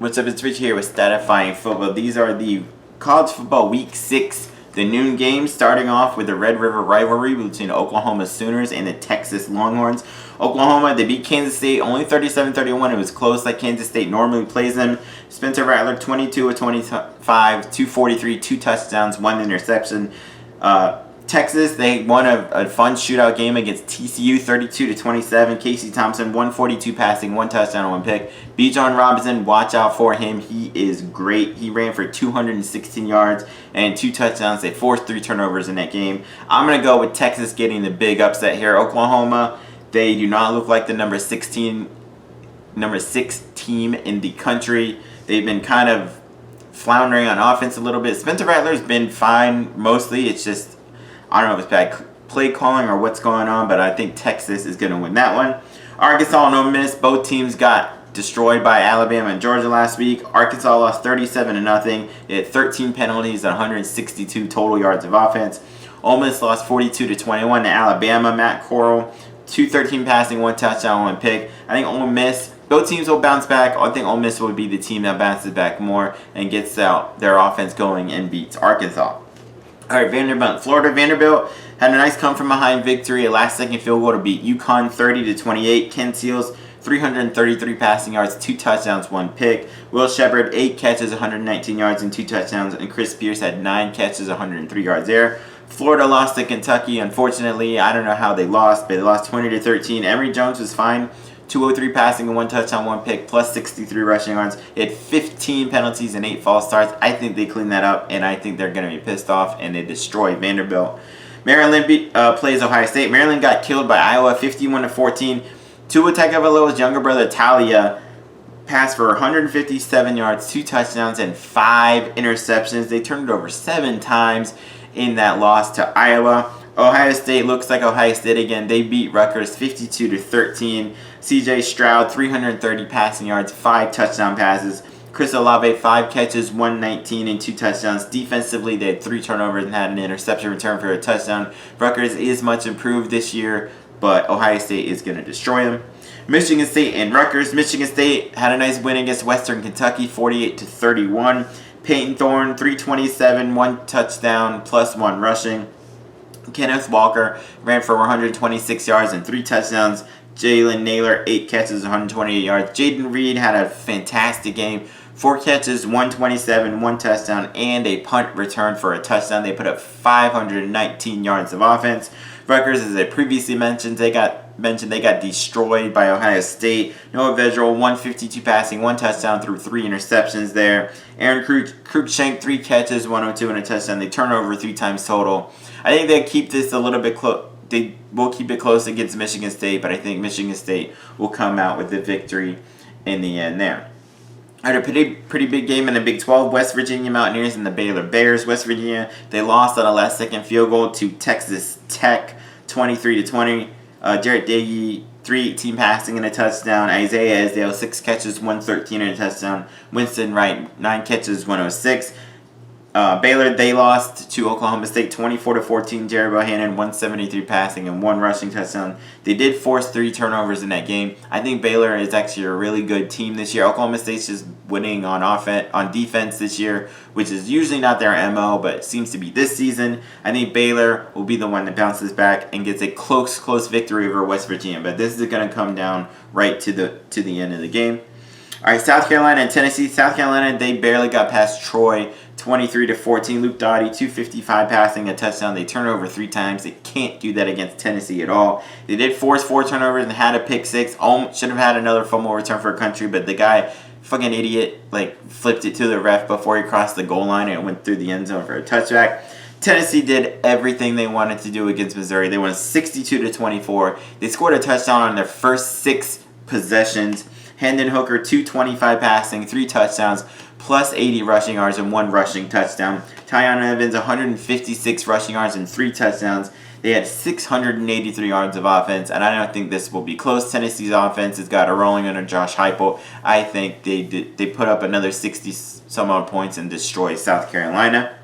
What's up, it's Rich here with Statifying Football. These are the college football week 6, the noon games, starting off with the Red River rivalry between Oklahoma Sooners and the Texas Longhorns. Oklahoma, they beat Kansas State only 37-31. It was close like Kansas State normally plays them. Spencer Rattler, 22 of 25, 243, 2 touchdowns, 1 interception. Texas, they won a fun shootout game against TCU, 32-27. Casey Thompson, 142 passing, 1 touchdown, 1 pick. Bijan Robinson, watch out for him. He is great. He ran for 216 yards and 2 touchdowns. They forced 3 turnovers in that game. I'm going to go with Texas getting the big upset here. Oklahoma, they do not look like the number 6 team in the country. They've been kind of floundering on offense a little bit. Spencer Rattler's been fine mostly. It's just, I don't know if it's bad play calling or what's going on, but I think Texas is going to win that one. Arkansas and Ole Miss, both teams got destroyed by Alabama and Georgia last week. Arkansas lost 37-0. They had 13 penalties and 162 total yards of offense. Ole Miss lost 42-21 to Alabama. Matt Corral, 213 passing, 1 touchdown, 1 pick. I think Ole Miss, both teams will bounce back. I think Ole Miss will be the team that bounces back more and gets out their offense going and beats Arkansas. All right, Vanderbilt, Florida. Vanderbilt had a nice come-from-behind victory, a last-second field goal to beat UConn 30-28. Ken Seals, 333 passing yards, 2 touchdowns, 1 pick. Will Shepard, 8 catches, 119 yards, and 2 touchdowns. And Chris Pierce had 9 catches, 103 yards there. Florida lost to Kentucky. Unfortunately, I don't know how they lost, but they lost 20-13. Emory Jones was fine. 203 passing and 1 touchdown, 1 pick, plus 63 rushing yards. He had 15 penalties and 8 false starts. I think they cleaned that up, and I think they're going to be pissed off, and they destroyed Vanderbilt. Maryland plays Ohio State. Maryland got killed by Iowa, 51-14. Tua Tagovailoa's younger brother, Talia, passed for 157 yards, 2 touchdowns, and 5 interceptions. They turned it over 7 times in that loss to Iowa. Ohio State looks like Ohio State again. They beat Rutgers 52-13. CJ Stroud, 330 passing yards, 5 touchdown passes. Chris Olave, 5 catches, 119 and 2 touchdowns. Defensively, they had 3 turnovers and had an interception return for a touchdown. Rutgers is much improved this year, but Ohio State is going to destroy them. Michigan State and Rutgers. Michigan State had a nice win against Western Kentucky, 48-31. Peyton Thorne, 327, 1 touchdown, plus 1 rushing. Kenneth Walker ran for 126 yards and 3 touchdowns. Jalen Naylor, 8 catches, 128 yards. Jaden Reed had a fantastic game. 4 catches, 127, 1 touchdown, and a punt return for a touchdown. They put up 519 yards of offense. Rutgers, as I previously mentioned, they got destroyed by Ohio State. Noah Vedral, 152 passing, 1 touchdown through 3 interceptions there. Aaron Cruikshank, 3 catches, 102 and a touchdown. They turn over 3 times total. I think they keep this a little bit close. They will keep it close against Michigan State, but I think Michigan State will come out with the victory in the end there. I had a pretty big game in the Big 12. West Virginia Mountaineers and the Baylor Bears. West Virginia, they lost on a last-second field goal to Texas Tech, 23-20. Jarrett Dagey, 318 passing and a touchdown. Isaiah Esdale, 6 catches, 113 and a touchdown. Winston Wright, 9 catches, 106. Baylor, they lost to Oklahoma State 24-14. Jared Bohannon, 173 passing and 1 rushing touchdown. They did force 3 turnovers in that game. I think Baylor is actually a really good team this year. Oklahoma State's just winning on defense this year, which is usually not their MO, but seems to be this season. I think Baylor will be the one that bounces back and gets a close victory over West Virginia. But this is going to come down right to the end of the game. All right, South Carolina and Tennessee. South Carolina, they barely got past Troy, 23-14. Luke Doty, 255 passing, a touchdown. They turn over 3 times. They can't do that against Tennessee at all. They did force 4 turnovers and had a pick 6. Should have had another fumble return for a country, but the guy, fucking idiot, flipped it to the ref before he crossed the goal line and it went through the end zone for a touchback. Tennessee did everything they wanted to do against Missouri. They won 62-24. They scored a touchdown on their first 6 possessions. Hendon Hooker, 225 passing, 3 touchdowns, plus 80 rushing yards and 1 rushing touchdown. Tyon Evans, 156 rushing yards and 3 touchdowns. They had 683 yards of offense, and I don't think this will be close. Tennessee's offense has got a rolling under Josh Heupel. I think they put up another 60-some-odd points and destroy South Carolina.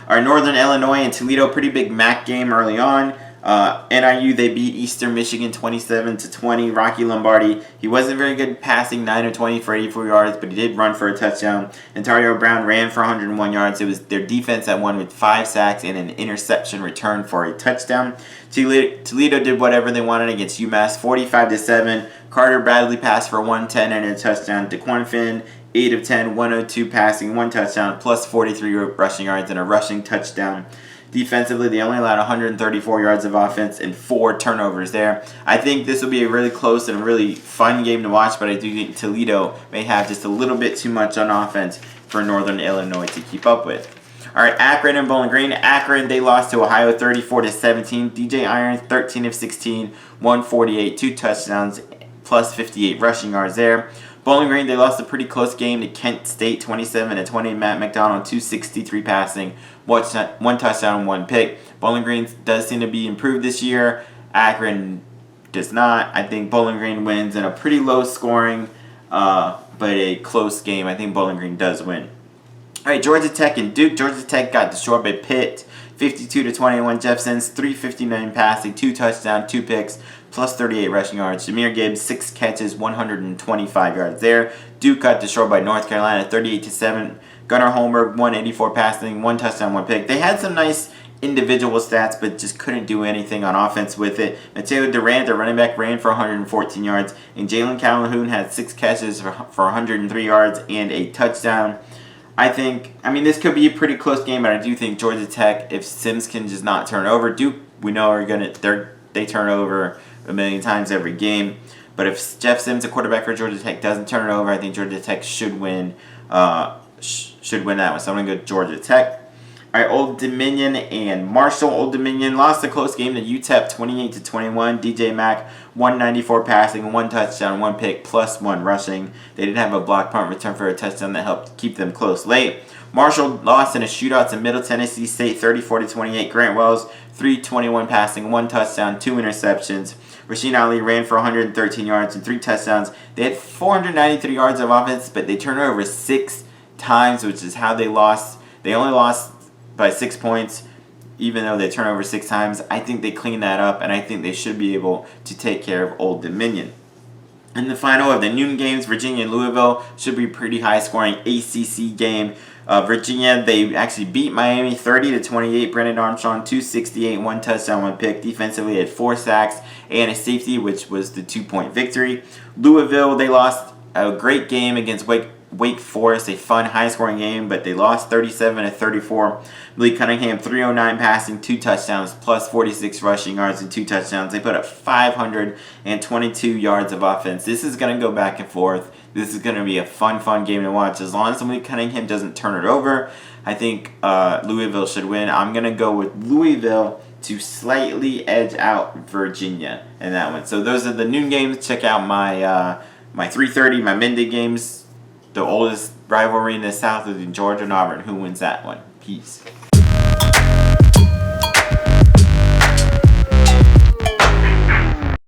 Our Northern Illinois and Toledo, pretty big MAC game early on. NIU, they beat Eastern Michigan 27-20. Rocky Lombardi, he wasn't very good passing, 9 of 20 for 84 yards, but he did run for a touchdown. Ontario Brown ran for 101 yards. It was their defense that won with 5 sacks and an interception return for a touchdown. Toledo did whatever they wanted against UMass, 45-7. Carter Bradley passed for 110 and a touchdown. DeQuan Finn, 8 of 10, 102 passing, 1 touchdown, plus 43 rushing yards and a rushing touchdown. Defensively, they only allowed 134 yards of offense and 4 turnovers there. I think this will be a really close and really fun game to watch, but I do think Toledo may have just a little bit too much on offense for Northern Illinois to keep up with. All right, Akron and Bowling Green. Akron, they lost to Ohio 34-17. DJ Irons, 13 of 16, 148, 2 touchdowns, plus 58 rushing yards there. Bowling Green, they lost a pretty close game to Kent State, 27-20. Matt McDonald, 263 passing, 1 touchdown, 1 pick. Bowling Green does seem to be improved this year. Akron does not. I think Bowling Green wins in a pretty low scoring, but a close game. I think Bowling Green does win. All right, Georgia Tech and Duke. Georgia Tech got destroyed by Pitt, 52-21. Jeff Sims, 359 passing, 2 touchdowns, 2 picks, plus 38 rushing yards. Jahmyr Gibbs, 6 catches, 125 yards there. Duke got destroyed by North Carolina, 38-7. Gunnar Holmberg, 184 passing, 1 touchdown, 1 pick. They had some nice individual stats, but just couldn't do anything on offense with it. Mateo Durant, the running back, ran for 114 yards, and Jalen Calhoun had 6 catches for 103 yards and a touchdown. I mean, this could be a pretty close game, but I do think Georgia Tech, if Sims can just not turn over, Duke, we know they turn over a million times every game. But if Jeff Sims, the quarterback for Georgia Tech, doesn't turn it over, I think Georgia Tech should win. Should win that one. So I'm gonna go Georgia Tech. All right, Old Dominion and Marshall. Old Dominion lost a close game to UTEP, 28-21. DJ Mack, 194 passing, 1 touchdown, 1 pick, plus 1 rushing. They did have a block punt return for a touchdown that helped keep them close late. Marshall lost in a shootout to Middle Tennessee State, 34-28. Grant Wells, 321 passing, 1 touchdown, 2 interceptions. Rasheen Ali ran for 113 yards and 3 touchdowns. They had 493 yards of offense, but they turned over 6 times, which is how they lost. They only lost by 6 points, even though they turn over 6 times. I think they clean that up, and I think they should be able to take care of Old Dominion. In the final of the noon games, Virginia and Louisville should be a pretty high-scoring ACC game. Virginia, they actually beat Miami 30-28. Brennan Armstrong, 268, 1 touchdown, 1 pick. Defensively, had 4 sacks and a safety, which was the 2-point victory. Louisville, they lost a great game against Wake Forest, a fun, high-scoring game, but they lost 37-34. Malik Cunningham, 309 passing, 2 touchdowns, plus 46 rushing yards and 2 touchdowns. They put up 522 yards of offense. This is going to go back and forth. This is going to be a fun game to watch. As long as Malik Cunningham doesn't turn it over, I think Louisville should win. I'm going to go with Louisville to slightly edge out Virginia in that one. So those are the noon games. Check out my 3:30, my midday games. The oldest rivalry in the South is in Georgia and Auburn. Who wins that one? Peace.